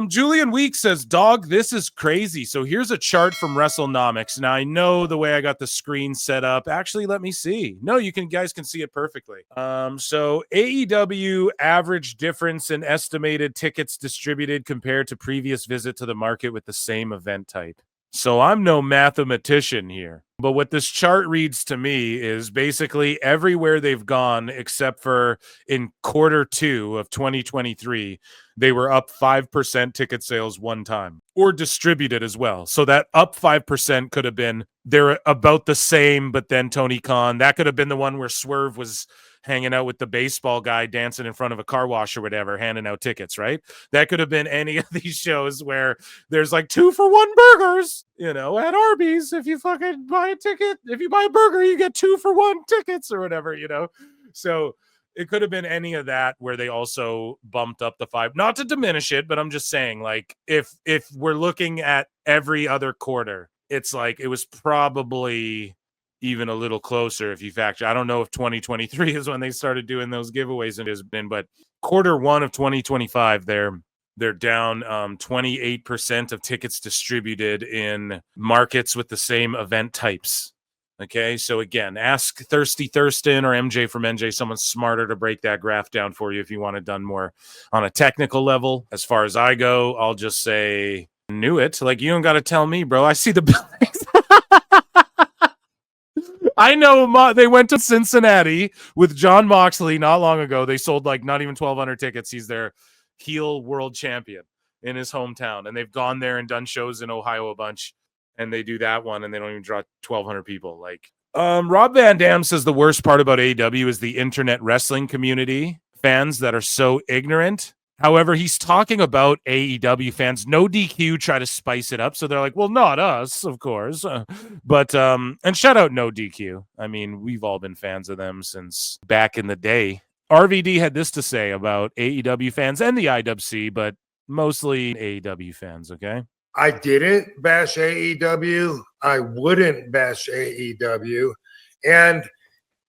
Julian Week says, dog, this is crazy. So here's a chart from WrestleNomics. Now, I know the way I got the screen set up. Actually, let me see. No, guys can see it perfectly. So AEW average difference in estimated tickets distributed compared to previous visit to the market with the same event type. So I'm no mathematician here. But what this chart reads to me is basically everywhere they've gone, except for in Q2 of 2023, they were up 5% ticket sales one time, or distributed as well. So that up 5% could have been they're about the same, but then Tony Khan, that could have been the one where Swerve was hanging out with the baseball guy dancing in front of a car wash or whatever, handing out tickets, right? That could have been any of these shows where there's like 2-for-1 burgers, at Arby's. If you fucking buy a ticket, if you buy a burger, you get 2-for-1 tickets or whatever, So it could have been any of that where they also bumped up the 5, not to diminish it, but I'm just saying, like, if we're looking at every other quarter, it's like it was probably even a little closer if you factor. I don't know if 2023 is when they started doing those giveaways and has been, but Q1 of 2025, they're down 28% of tickets distributed in markets with the same event types. Okay, so again, ask Thirsty Thurston or MJ from NJ, someone smarter to break that graph down for you if you want it done more on a technical level. As far as I go, I'll just say, knew it. Like, you don't got to tell me, bro. I see the buildings. I know they went to Cincinnati with Jon Moxley not long ago. They sold like not even 1,200 tickets. He's their heel world champion in his hometown. And they've gone there and done shows in Ohio a bunch. And they do that one, and they don't even draw 1,200 people. Like, Rob Van Dam says the worst part about AEW is the internet wrestling community fans that are so ignorant. However, he's talking about AEW fans. No DQ try to spice it up, so they're like, "Well, not us, of course." But and shout out No DQ. I mean, we've all been fans of them since back in the day. RVD had this to say about AEW fans and the IWC, but mostly AEW fans. Okay. I didn't bash AEW. I wouldn't bash AEW. And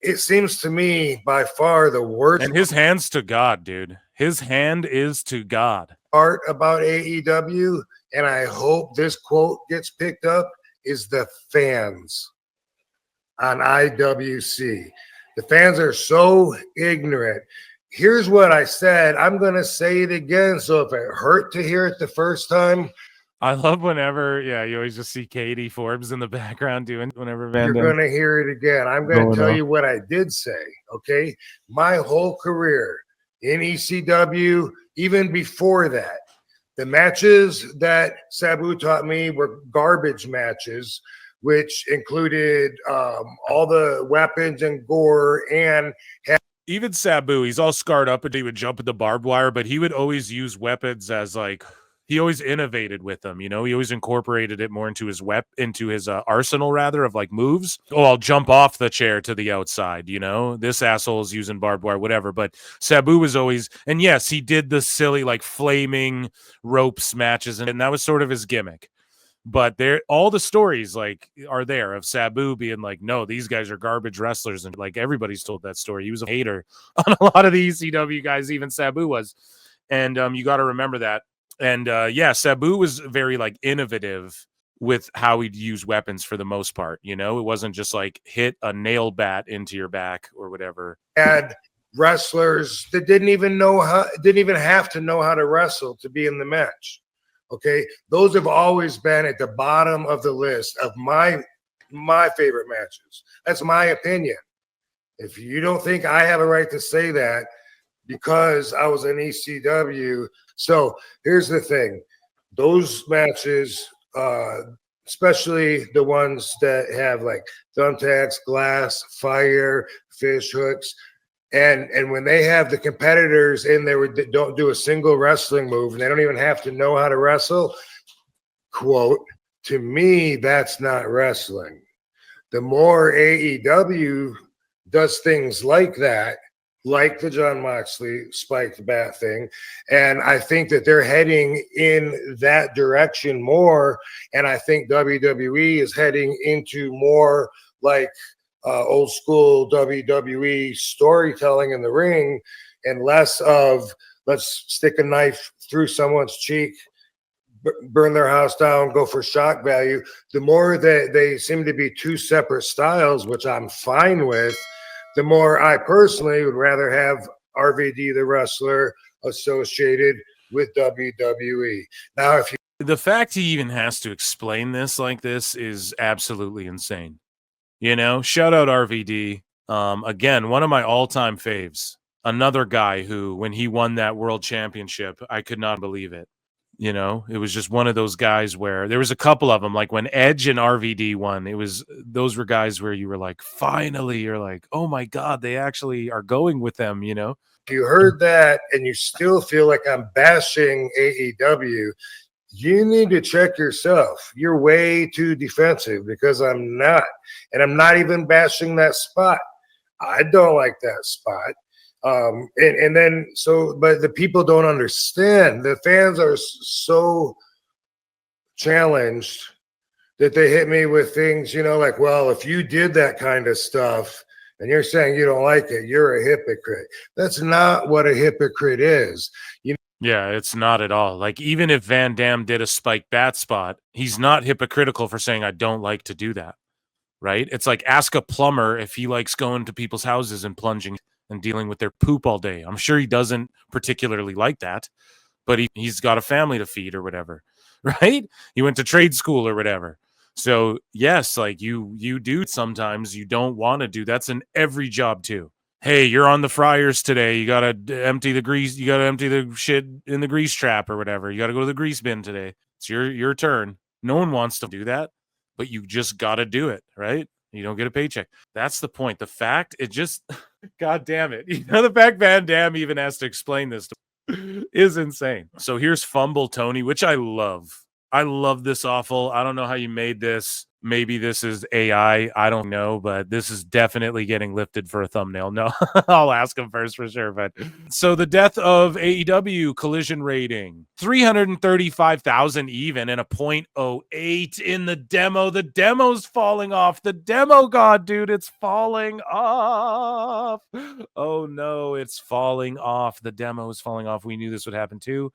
it seems to me by far the worst. And his hand's to God, dude. His hand is to God. Part about AEW, and I hope this quote gets picked up, is the fans on IWC. The fans are so ignorant. Here's what I said. I'm going to say it again. So if it hurt to hear it the first time, I love whenever, you always just see Katie Forbes in the background doing whenever Van Dam. You're going to hear it again. I'm going to tell you what I did say, okay? My whole career in ECW, even before that, the matches that Sabu taught me were garbage matches, which included all the weapons and gore and even Sabu, he's all scarred up and he would jump at the barbed wire, but he would always use weapons as like, he always innovated with them, he always incorporated it more into his arsenal rather of like moves. Oh, I'll jump off the chair to the outside, this asshole is using barbed wire, whatever. But Sabu was always, and yes, he did the silly like flaming ropes matches, and that was sort of his gimmick. But all the stories like are there of Sabu being like, no, these guys are garbage wrestlers, and like everybody's told that story. He was a hater on a lot of the ECW guys, even Sabu was, and you got to remember that. And Sabu was very like innovative with how he'd use weapons for the most part. It wasn't just like hit a nail bat into your back or whatever. Had wrestlers that didn't even have to know how to wrestle to be in the match. Okay, those have always been at the bottom of the list of my favorite matches. That's my opinion. If you don't think I have a right to say that because I was in ECW. So here's the thing. Those matches, especially the ones that have like thumbtacks, glass, fire, fish hooks, and when they have the competitors in there that don't do a single wrestling move and they don't even have to know how to wrestle, quote, to me, that's not wrestling. The more AEW does things like that, like the Jon Moxley spiked bat thing. And I think that they're heading in that direction more. And I think WWE is heading into more like old school WWE storytelling in the ring and less of let's stick a knife through someone's cheek burn their house down, go for shock value. The more that they seem to be two separate styles, which I'm fine with, the more I personally would rather have RVD the wrestler associated with WWE. Now, if you the fact he even has to explain this like this is absolutely insane. You know, shout out RVD. Again, one of my all-time faves. Another guy who, when he won that world championship, I could not believe it. You know, it was just one of those guys where there was a couple of them, like when Edge and RVD won, those were guys where you were like, finally, you're like, oh my God, they actually are going with them, you know? If you heard that and you still feel like I'm bashing AEW, you need to check yourself. You're way too defensive, because I'm not. And I'm not even bashing that spot. I don't like that spot. And then, but the people don't understand. The fans are so challenged that they hit me with things, you know, like, well, if you did that kind of stuff and you're saying you don't like it, you're a hypocrite. That's not what a hypocrite is. Yeah, it's not at all. Like, even if Van Dam did a spike bat spot, he's not hypocritical for saying, I don't like to do that, right? It's like, ask a plumber if he likes going to people's houses and plunging and dealing with their poop all day. I'm sure he doesn't particularly like that, but he's got a family to feed or whatever, right? He went to trade school or whatever. So, yes, like you do sometimes you don't want to do. That's in every job too. Hey, you're on the fryers today. You got to empty the grease. You got to empty the shit in the grease trap or whatever. You got to go to the grease bin today. It's your turn. No one wants to do that, but you just got to do it, right? You don't get a paycheck. That's the point. The fact, it just, God damn it. You know, the fact Van Dam even has to explain this is insane. So here's Fumble Tony, which I love. I love this awful. I don't know how you made this. Maybe this is AI. I don't know, but this is definitely getting lifted for a thumbnail. No, I'll ask him first for sure. But so the death of AEW collision rating, 335,000 even, and a 0.08 in the demo. The demo's falling off. The demo god, dude, it's falling off. Oh no, it's falling off. The demo is falling off. We knew this would happen too.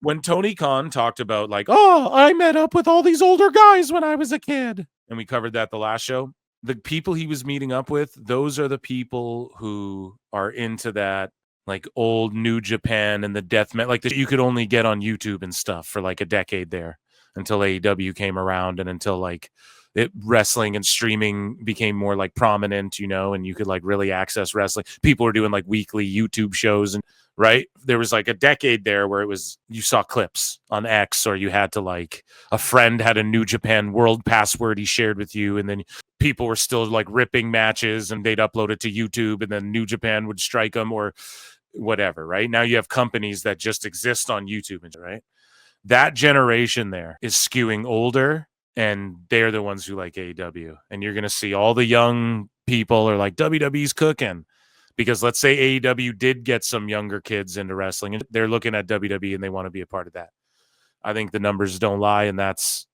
When Tony Khan talked about, like, oh, I met up with all these older guys when I was a kid, and we covered that the last show, the people he was meeting up with, those are the people who are into that, like, old New Japan and the death metal, like, that you could only get on YouTube and stuff for like a decade there until AEW came around and until like wrestling and streaming became more like prominent, you know, and you could like really access wrestling. People were doing like weekly YouTube shows, and right, there was like a decade there where it was, you saw clips on X, or you had to, like, a friend had a New Japan World password he shared with you, and then people were still like ripping matches and they'd upload it to YouTube, and then New Japan would strike them or whatever. Right now you have companies that just exist on YouTube, right? That generation there is skewing older, and they're the ones who like AEW. And you're going to see all the young people are like, WWE's cooking. Because let's say AEW did get some younger kids into wrestling, and they're looking at WWE and they want to be a part of that. I think the numbers don't lie, and that's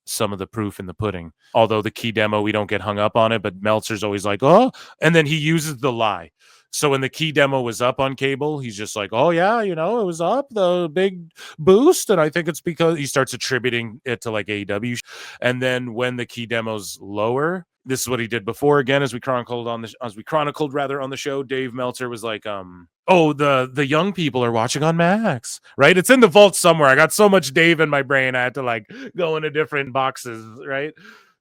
some of the proof in the pudding. Although the key demo, we don't get hung up on it, but Meltzer's always like, oh, and then he uses the lie. So when the key demo was up on cable, he's just like, oh yeah, you know, it was up, the big boost. And I think it's because he starts attributing it to like AEW. And then when the key demo's lower, this is what he did before. Again, as we chronicled on the show, Dave Meltzer was like, oh, the young people are watching on Max, right? It's in the vault somewhere. I got so much Dave in my brain, I had to like go into different boxes, right?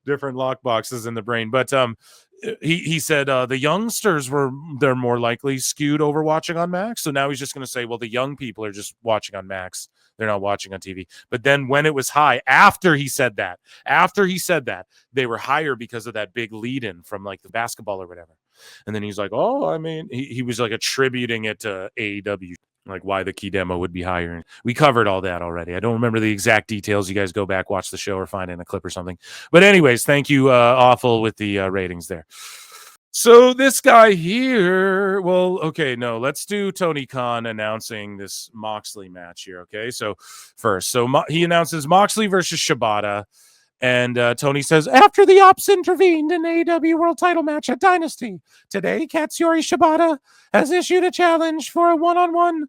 Different lock boxes in the brain. But he said the youngsters they're more likely skewed over watching on Max. So now he's just going to say, well, the young people are just watching on Max. They're not watching on TV. But then when it was high, after he said that, they were higher because of that big lead in from like the basketball or whatever. And then he's like, oh, I mean, he was like attributing it to AEW, like why the key demo would be higher. And we covered all that already. I don't remember the exact details. You guys go back, watch the show, or find it in a clip or something. But anyways, thank you, Awful, with the ratings there. So this guy here, well, okay, no, let's do Tony Khan announcing this Moxley match here, okay? So first, he announces Moxley versus Shibata, and Tony says, after the Ops intervened in AEW World Title match at Dynasty, today Katsuyori Shibata has issued a challenge for a one-on-one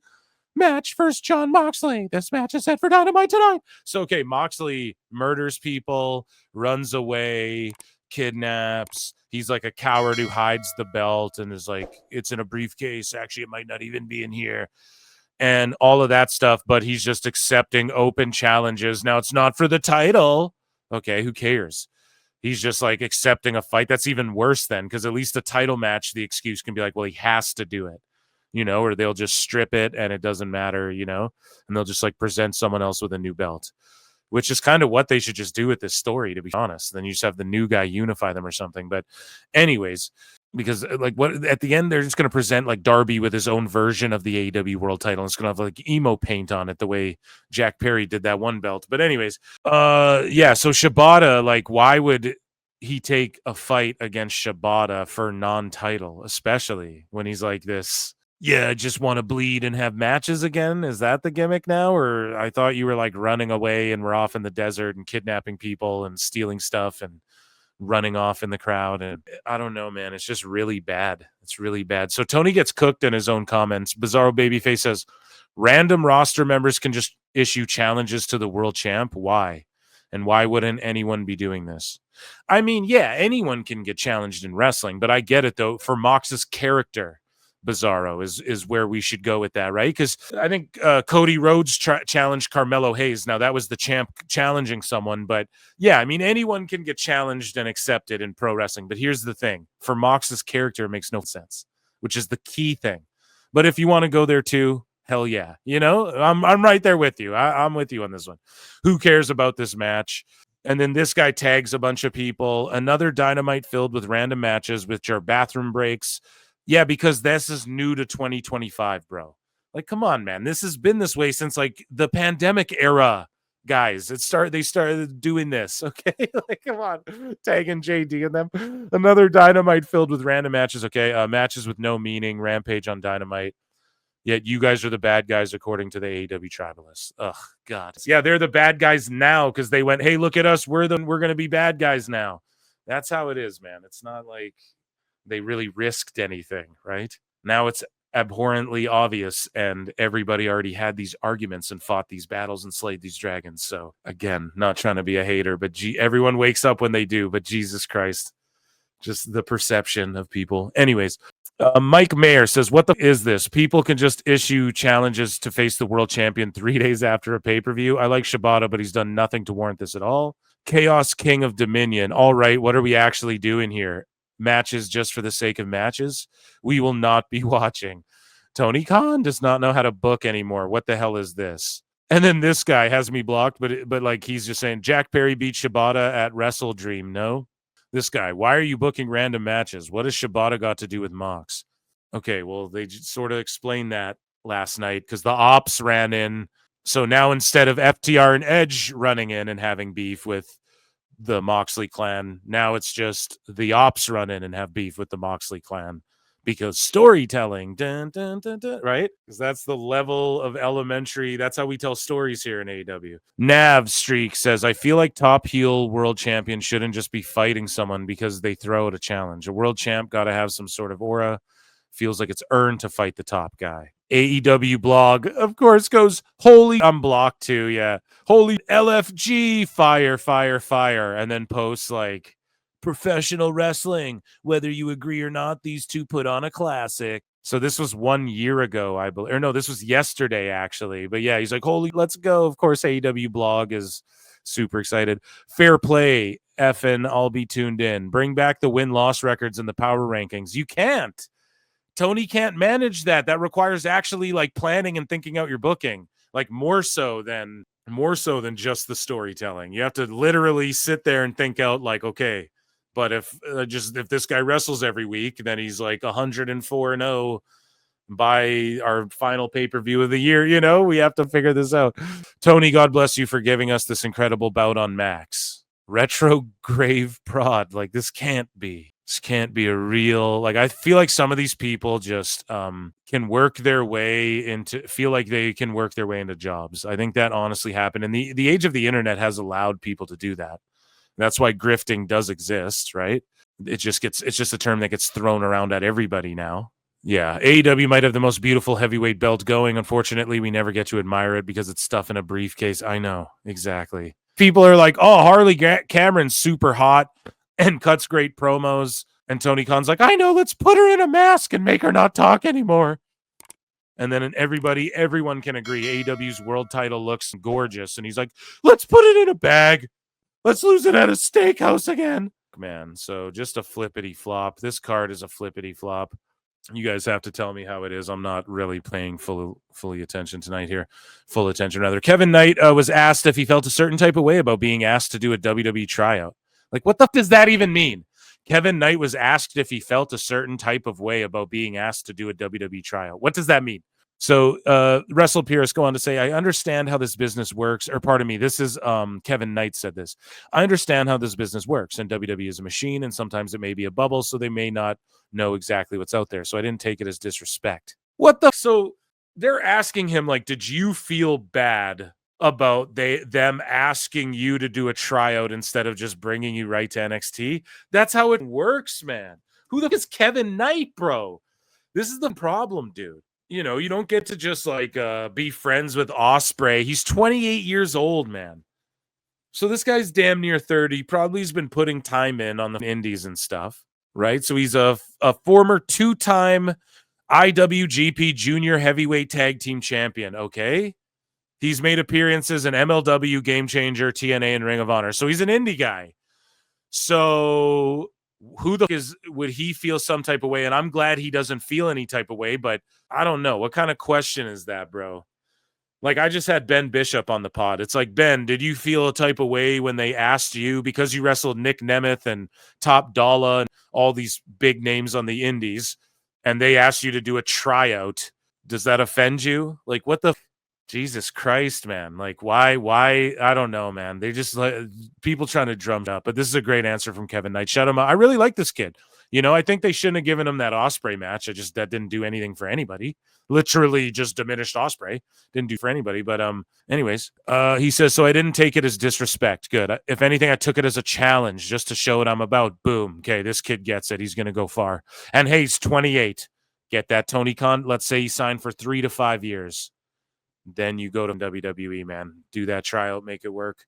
match versus Jon Moxley. This match is set for Dynamite tonight. So, okay, Moxley murders people, runs away, kidnaps. He's like a coward who hides the belt and is like, it's in a briefcase. Actually, it might not even be in here. And all of that stuff, but he's just accepting open challenges. Now, it's not for the title. Okay, who cares? He's just like accepting a fight. That's even worse then, because at least a title match, the excuse can be like, well, he has to do it, or they'll just strip it and it doesn't matter, and they'll just like present someone else with a new belt, which is kind of what they should just do with this story, to be honest. Then you just have the new guy unify them or something. But anyways, because like what at the end, they're just going to present like Darby with his own version of the AEW world title. It's going to have like emo paint on it the way Jack Perry did that one belt. But anyways, yeah. So Shibata, like, why would he take a fight against Shibata for non-title, especially when he's like this? Yeah, I just want to bleed and have matches again. Is that the gimmick now? Or I thought you were like running away and we're off in the desert and kidnapping people and stealing stuff and running off in the crowd. And I don't know, man. It's just really bad. It's really bad. So Tony gets cooked in his own comments. Bizarro Babyface says, random roster members can just issue challenges to the world champ. Why? And why wouldn't anyone be doing this? I mean, yeah, anyone can get challenged in wrestling, but I get it, though. For Mox's character, Bizarro is where we should go with that, right? Because I think Cody Rhodes challenged Carmelo Hayes. Now, that was the champ challenging someone, but yeah, I mean, anyone can get challenged and accepted in pro wrestling. But here's the thing. For Mox's character, it makes no sense, which is the key thing. But if you want to go there too, hell yeah. I'm right there with you. I'm with you on this one. Who cares about this match? And then this guy tags a bunch of people. Another Dynamite filled with random matches, which are bathroom breaks. Yeah, because this is new to 2025, bro. Like, come on, man. This has been this way since like the pandemic era, guys. They started doing this. Okay, like, come on, tagging JD and them. Another Dynamite filled with random matches. Okay, matches with no meaning. Rampage on Dynamite. Yet you guys are the bad guys according to the AEW Tribalists. Ugh, God. Yeah, they're the bad guys now because they went, hey, look at us. We're going to be bad guys now. That's how it is, man. It's not like they really risked anything, right? Now it's abhorrently obvious, and everybody already had these arguments and fought these battles and slayed these dragons. So again, not trying to be a hater, but everyone wakes up when they do. But Jesus Christ, just the perception of people. Anyways, Mike Mayer says, what the is this? People can just issue challenges to face the world champion 3 days after a pay-per-view. I like Shibata, but he's done nothing to warrant this at all. Chaos King of Dominion. All right, what are we actually doing here? Matches just for the sake of matches? We will not be watching. Tony Khan does not know how to book anymore. What the hell is this? And then this guy has me blocked, but like he's just saying Jack Perry beat Shibata at Wrestle Dream. No. This guy, why are you booking random matches? What has Shibata got to do with Mox? Okay, well, they sort of explained that last night because the Ops ran in. So now instead of FTR and Edge running in and having beef with the Moxley clan, now it's just the Ops run in and have beef with the Moxley clan because storytelling, dun, dun, dun, dun, right? Because that's the level of elementary. That's how we tell stories here in AEW. Nav Streak says, I feel like top heel world champion shouldn't just be fighting someone because they throw out a challenge. A world champ got to have some sort of aura. Feels like it's earned to fight the top guy. AEW blog, of course, goes, holy, I'm blocked too, yeah. Holy LFG, fire, fire, fire. And then posts like, professional wrestling, whether you agree or not, these two put on a classic. So this was 1 year ago, I believe. Or no, this was yesterday, actually. But yeah, he's like, holy, let's go. Of course, AEW blog is super excited. Fair play, effing, I'll be tuned in. Bring back the win-loss records and the power rankings. You can't. Tony can't manage that. That requires actually like planning and thinking out your booking, like more so than just the storytelling. You have to literally sit there and think out like, okay, but if this guy wrestles every week, then he's like 104-0 by our final pay-per-view of the year. We have to figure this out. Tony, God bless you for giving us this incredible bout on Max. Retrograve prod. Like this can't be a real, like, I feel like some of these people just can work their way into jobs. I think that honestly happened. And the age of the internet has allowed people to do that. That's why grifting does exist, right? It's just a term that gets thrown around at everybody now. Yeah, AEW might have the most beautiful heavyweight belt going. Unfortunately, we never get to admire it because it's stuff in a briefcase. I know, exactly. People are like, oh, Harley Cameron's super hot and cuts great promos. And Tony Khan's like, I know, let's put her in a mask and make her not talk anymore. And then everyone can agree AEW's world title looks gorgeous. And he's like, let's put it in a bag. Let's lose it at a steakhouse again. Man, so just a flippity flop. This card is a flippity flop. You guys have to tell me how it is. I'm not really paying fully attention tonight here. Full attention, rather. Kevin Knight was asked if he felt a certain type of way about being asked to do a WWE tryout. Like, what the f does that even mean? Kevin Knight was asked if he felt a certain type of way about being asked to do a WWE tryout. What does that mean? So Wrestle Pierce go on to say, I understand how this business works, or pardon me, this is Kevin Knight said this. I understand how this business works, and WWE is a machine, and sometimes it may be a bubble, so they may not know exactly what's out there. So I didn't take it as disrespect. What the? So they're asking him, like, did you feel bad about them asking you to do a tryout instead of just bringing you right to NXT? That's how it works, man. Who the f is Kevin Knight, bro? This is the problem, dude. You know, you don't get to just like be friends with Ospreay. He's 28 years old, man. So this guy's damn near 30. Probably has been putting time in on the indies and stuff, right? So he's a former two-time IWGP Junior Heavyweight Tag Team Champion, okay? He's made appearances in MLW, Game Changer, TNA, and Ring of Honor. So he's an indie guy. So who the f would he feel some type of way? And I'm glad he doesn't feel any type of way, but I don't know. What kind of question is that, bro? Like, I just had Ben Bishop on the pod. It's like, Ben, did you feel a type of way when they asked you, because you wrestled Nick Nemeth and Top Dollar and all these big names on the indies, and they asked you to do a tryout? Does that offend you? Like, what the Jesus Christ, man. Like, why? I don't know, man. They just like people trying to drum up. But this is a great answer from Kevin Knight. Shut him up. I really like this kid. You know, I think they shouldn't have given him that Ospreay match. That didn't do anything for anybody. Literally just diminished Ospreay. Didn't do for anybody. But anyways, he says, so I didn't take it as disrespect. Good. If anything, I took it as a challenge just to show what I'm about. Boom. Okay, this kid gets it. He's gonna go far. And hey, he's 28. Get that, Tony Khan. Let's say he signed for 3 to 5 years. Then you go to WWE, man. Do that tryout, make it work.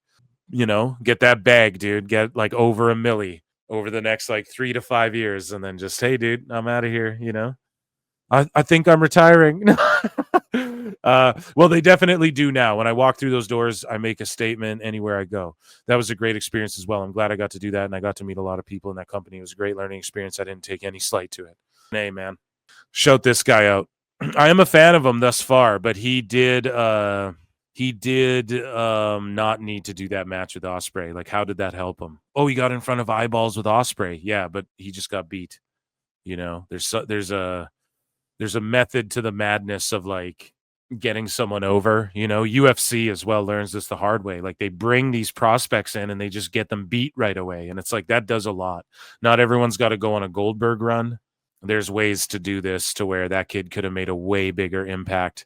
You know, get that bag, dude. Get like over $1 million over the next like 3 to 5 years, and then just, hey, dude, I'm out of here. You know, I think I'm retiring. Well, they definitely do now. When I walk through those doors, I make a statement anywhere I go. That was a great experience as well. I'm glad I got to do that, and I got to meet a lot of people in that company. It was a great learning experience. I didn't take any slight to it. Hey, man, shout this guy out. I am a fan of him thus far, but he did not need to do that match with Ospreay. Like, how did that help him? Oh, he got in front of eyeballs with Ospreay. Yeah, but he just got beat. You know, there's a method to the madness of like getting someone over. You know, UFC as well learns this the hard way. Like, they bring these prospects in and they just get them beat right away. And it's like, that does a lot. Not everyone's got to go on a Goldberg run. There's ways to do this to where that kid could have made a way bigger impact.